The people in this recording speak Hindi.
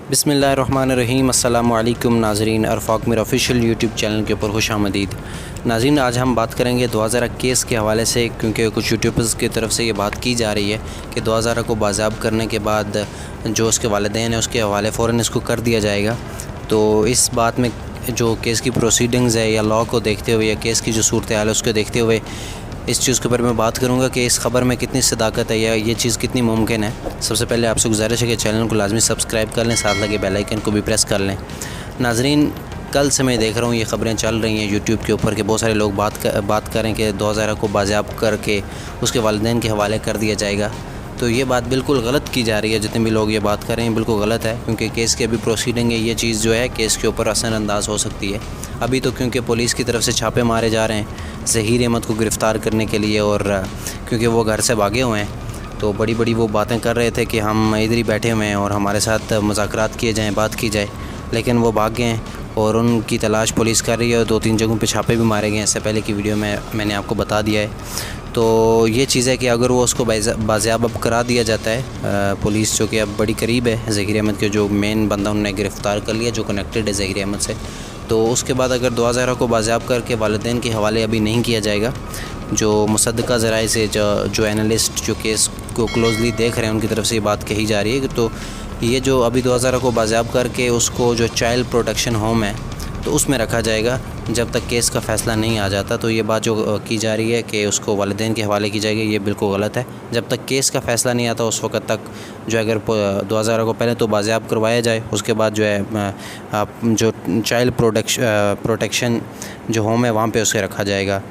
बिस्मिल्लाहिर्रहमानिर्रहीम। अस्सलामु अलैकुम नाज़रीन, अरफाक मेरा ऑफिशियल यूट्यूब चैनल के ऊपर खुशामदीद। नाज़रीन, आज हम बात करेंगे 2000 केस के हवाले से, क्योंकि कुछ यूट्यूबर्स की तरफ से ये बात की जा रही है कि 2000 को बाज़ाब करने के बाद जो उसके वालिदैन हैं उसके हवाले फ़ौरन इसको कर दिया जाएगा। तो इस बात में जो केस की प्रोसीडिंग्स है या लॉ को देखते हुए या केस की जो सूरत हाल है उसको देखते हुए इस चीज़ के ऊपर मैं बात करूंगा कि इस ख़बर में कितनी सदाकत है या ये चीज़ कितनी मुमकिन है। सबसे पहले आपसे गुजारिश है कि चैनल को लाजमी सब्सक्राइब कर लें, साथ लगे बेल आइकन को भी प्रेस कर लें। नाजरीन, कल से मैं देख रहा हूँ ये ख़बरें चल रही हैं यूट्यूब के ऊपर कि बहुत सारे लोग बात करें कि 2000 को बाज़ाब करके उसके वालिदैन के हवाले कर दिया जाएगा। तो ये बात बिल्कुल गलत की जा रही है। जितने भी लोग ये बात कर रहे हैं बिल्कुल गलत है, क्योंकि केस की अभी प्रोसीडिंग है। ये चीज़ जो है केस के ऊपर असरअंदाज हो सकती है। अभी तो क्योंकि पुलिस की तरफ से छापे मारे जा रहे हैं ज़हीर अहमद को गिरफ़्तार करने के लिए, और क्योंकि वो घर से भागे हुए हैं तो बड़ी बड़ी वो बातें कर रहे थे कि हम इधर ही बैठे हुए हैं और हमारे साथ मुज़ाकरात किए जाएँ, बात की जाए, लेकिन वो भाग गए हैं और उनकी तलाश पुलिस कर रही है और 2-3 जगहों पे छापे भी मारे गए हैं। इससे पहले की वीडियो में मैंने आपको बता दिया है। तो ये चीज़ है कि अगर वो उसको बाज़ियाब अब करा दिया जाता है, पुलिस जो कि अब बड़ी करीब है ज़हीर अहमद के, जो मेन बंदा उन्होंने गिरफ़्तार कर लिया जो कनेक्टेड है ज़हीर अहमद से, तो उसके बाद अगर 2000 को बाज़ियाब करके वालिदैन के हवाले अभी नहीं किया जाएगा, जो मुसद्दक़ा ज़राए से जो एनालिस्ट जो केस को क्लोज़ली देख रहे हैं उनकी तरफ से ये बात कही जा रही है तो ये जो अभी 2000 को बाज़ियाब करके उसको जो चाइल्ड प्रोटेक्शन होम है तो उसमें रखा जाएगा जब तक केस का फ़ैसला नहीं आ जाता। तो ये बात जो की जा रही है कि उसको वालिदैन के हवाले की जाएगी, ये बिल्कुल गलत है। जब तक केस का फ़ैसला नहीं आता उस वक़्त तक जो अगर 2000 को पहले तो बाज़ियाब करवाया जाए, उसके बाद जो है जो चाइल्ड प्रोटेक्शन जो होम है वहाँ पे उसे रखा जाएगा।